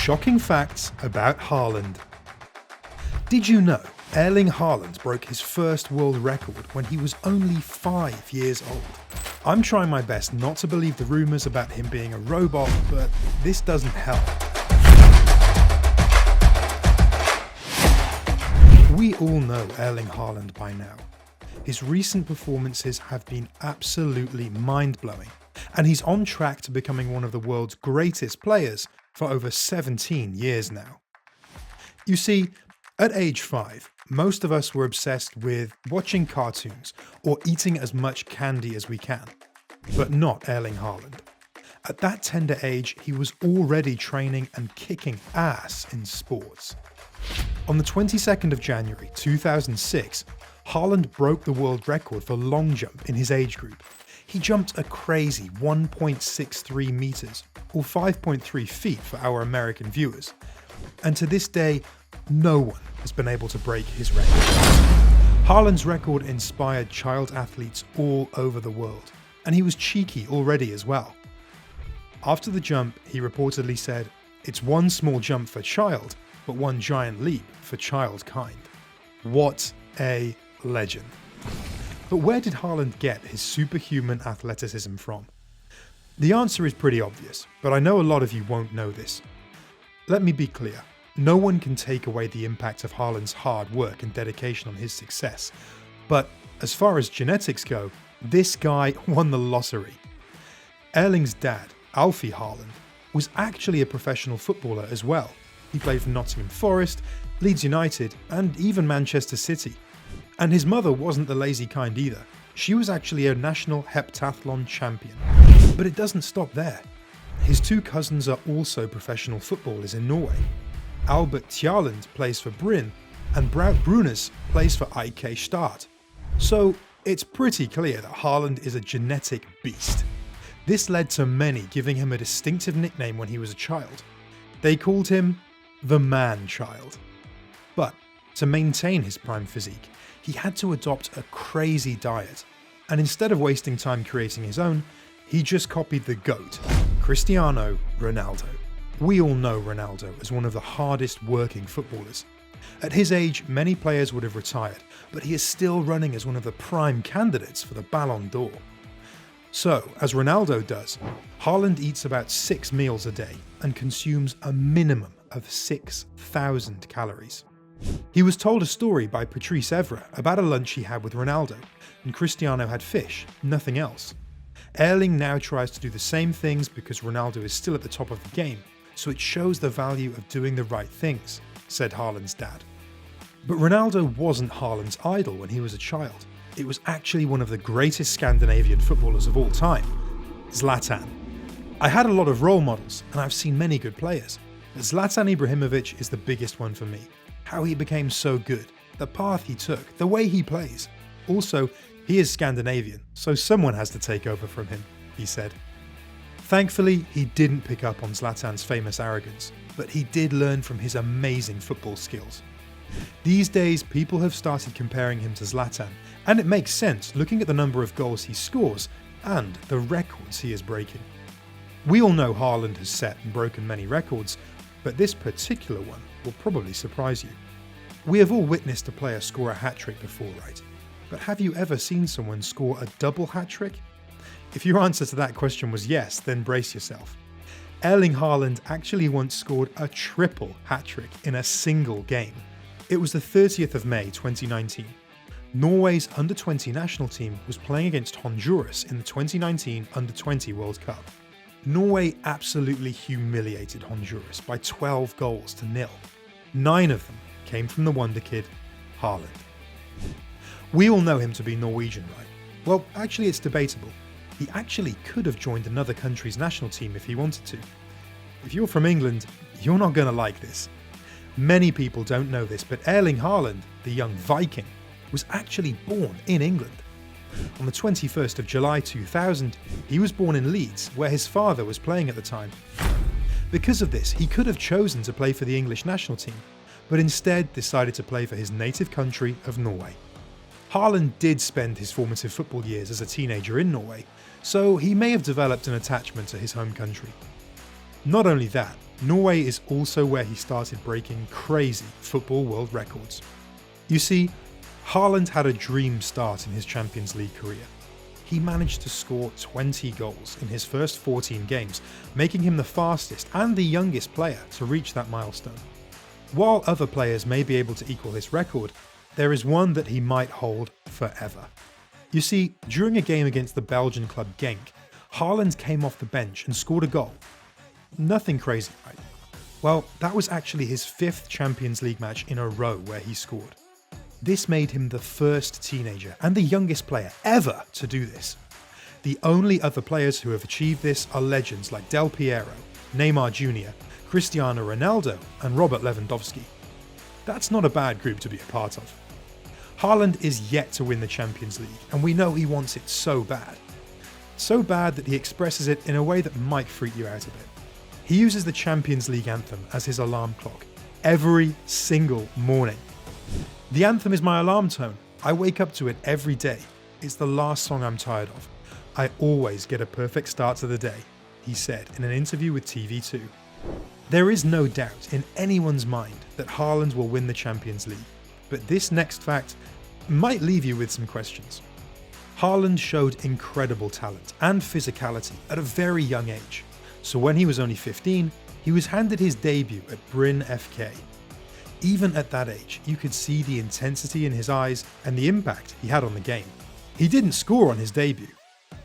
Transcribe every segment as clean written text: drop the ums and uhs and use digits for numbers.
Shocking facts about Haaland. Did you know Erling Haaland broke his first world record when he was only 5 years old? I'm trying my best not to believe the rumours about him being a robot, but this doesn't help. We all know Erling Haaland by now. His recent performances have been absolutely mind-blowing, and he's on track to becoming one of the world's greatest players for over 17 years now. You see, at age 5, most of us were obsessed with watching cartoons or eating as much candy as we can. But not Erling Haaland. At that tender age, he was already training and kicking ass in sports. On the 22nd of January 2006, Haaland broke the world record for long jump in his age group. He jumped a crazy 1.63 meters, or 5.3 feet for our American viewers. And to this day, no one has been able to break his record. Haaland's record inspired child athletes all over the world, and he was cheeky already as well. After the jump, he reportedly said, "It's one small jump for child, but one giant leap for childkind." What a legend. But where did Haaland get his superhuman athleticism from? The answer is pretty obvious, but I know a lot of you won't know this. Let me be clear. No one can take away the impact of Haaland's hard work and dedication on his success. But as far as genetics go, this guy won the lottery. Erling's dad, Alfie Haaland, was actually a professional footballer as well. He played for Nottingham Forest, Leeds United, and even Manchester City. And his mother wasn't the lazy kind either. She was actually a national heptathlon champion. But it doesn't stop there. His two cousins are also professional footballers in Norway. Albert Tjaland plays for Bryn, and Braut Brunes plays for IK Start. So it's pretty clear that Haaland is a genetic beast. This led to many giving him a distinctive nickname when he was a child. They called him the man-child. But to maintain his prime physique, he had to adopt a crazy diet, and instead of wasting time creating his own, he just copied the GOAT, Cristiano Ronaldo. We all know Ronaldo as one of the hardest working footballers. At his age, many players would have retired, but he is still running as one of the prime candidates for the Ballon d'Or. So, as Ronaldo does, Haaland eats about 6 meals a day and consumes a minimum of 6,000 calories. He was told a story by Patrice Evra about a lunch he had with Ronaldo, and Cristiano had fish, nothing else. Erling now tries to do the same things because Ronaldo is still at the top of the game, so it shows the value of doing the right things, said Haaland's dad. But Ronaldo wasn't Haaland's idol when he was a child. It was actually one of the greatest Scandinavian footballers of all time, Zlatan. I had a lot of role models, and I've seen many good players, but Zlatan Ibrahimovic is the biggest one for me. How he became so good, the path he took, the way he plays. Also, he is Scandinavian, so someone has to take over from him, he said. Thankfully, he didn't pick up on Zlatan's famous arrogance, but he did learn from his amazing football skills. These days, people have started comparing him to Zlatan, and it makes sense looking at the number of goals he scores and the records he is breaking. We all know Haaland has set and broken many records, but this particular one will probably surprise you. We have all witnessed a player score a hat-trick before, right? But have you ever seen someone score a double hat-trick? If your answer to that question was yes, then brace yourself. Erling Haaland actually once scored a triple hat-trick in a single game. It was the 30th of May 2019. Norway's under-20 national team was playing against Honduras in the 2019 Under-20 World Cup. Norway absolutely humiliated Honduras by 12 goals to 0. 9 of them came from the wonder kid, Haaland. We all know him to be Norwegian, right? Well, actually it's debatable. He actually could have joined another country's national team if he wanted to. If you're from England, you're not going to like this. Many people don't know this, but Erling Haaland, the young Viking, was actually born in England. On the 21st of July 2000, he was born in Leeds, where his father was playing at the time. Because of this, he could have chosen to play for the English national team, but instead decided to play for his native country of Norway. Haaland did spend his formative football years as a teenager in Norway, so he may have developed an attachment to his home country. Not only that, Norway is also where he started breaking crazy football world records. You see, Haaland had a dream start in his Champions League career. He managed to score 20 goals in his first 14 games, making him the fastest and the youngest player to reach that milestone. While other players may be able to equal his record, there is one that he might hold forever. You see, during a game against the Belgian club Genk, Haaland came off the bench and scored a goal. Nothing crazy, right? Well, that was actually his 5th Champions League match in a row where he scored. This made him the first teenager and the youngest player ever to do this. The only other players who have achieved this are legends like Del Piero, Neymar Jr., Cristiano Ronaldo, and Robert Lewandowski. That's not a bad group to be a part of. Haaland is yet to win the Champions League, and we know he wants it so bad. So bad that he expresses it in a way that might freak you out a bit. He uses the Champions League anthem as his alarm clock every single morning. The anthem is my alarm tone. I wake up to it every day. It's the last song I'm tired of. I always get a perfect start to the day, he said in an interview with TV2. There is no doubt in anyone's mind that Haaland will win the Champions League, but this next fact might leave you with some questions. Haaland showed incredible talent and physicality at a very young age, so when he was only 15, he was handed his debut at Bryn FK. Even at that age, you could see the intensity in his eyes and the impact he had on the game. He didn't score on his debut.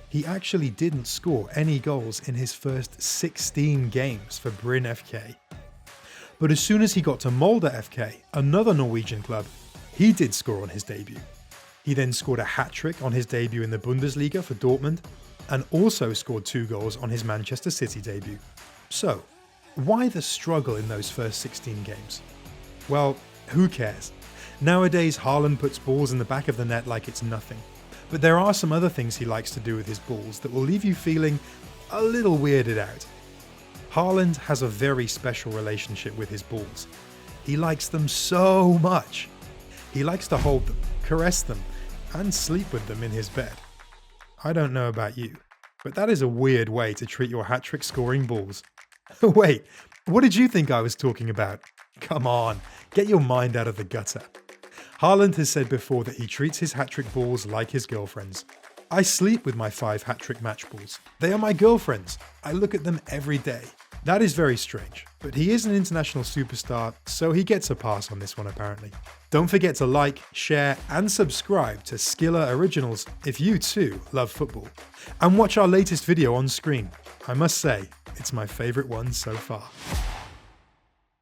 He actually didn't score any goals in his first 16 games for Bryn FK. But as soon as he got to Molde FK, another Norwegian club, he did score on his debut. He then scored a hat-trick on his debut in the Bundesliga for Dortmund, and also scored 2 goals on his Manchester City debut. So, why the struggle in those first 16 games? Well, who cares? Nowadays, Haaland puts balls in the back of the net like it's nothing. But there are some other things he likes to do with his balls that will leave you feeling a little weirded out. Haaland has a very special relationship with his balls. He likes them so much. He likes to hold them, caress them, and sleep with them in his bed. I don't know about you, but that is a weird way to treat your hat-trick scoring balls. Wait, what did you think I was talking about? Come on, get your mind out of the gutter. Haaland has said before that he treats his hat-trick balls like his girlfriends. I sleep with my 5 hat-trick match balls. They are my girlfriends. I look at them every day. That is very strange, but he is an international superstar, so he gets a pass on this one apparently. Don't forget to like, share, and subscribe to Skiller Originals if you too love football. And watch our latest video on screen. I must say, it's my favourite one so far.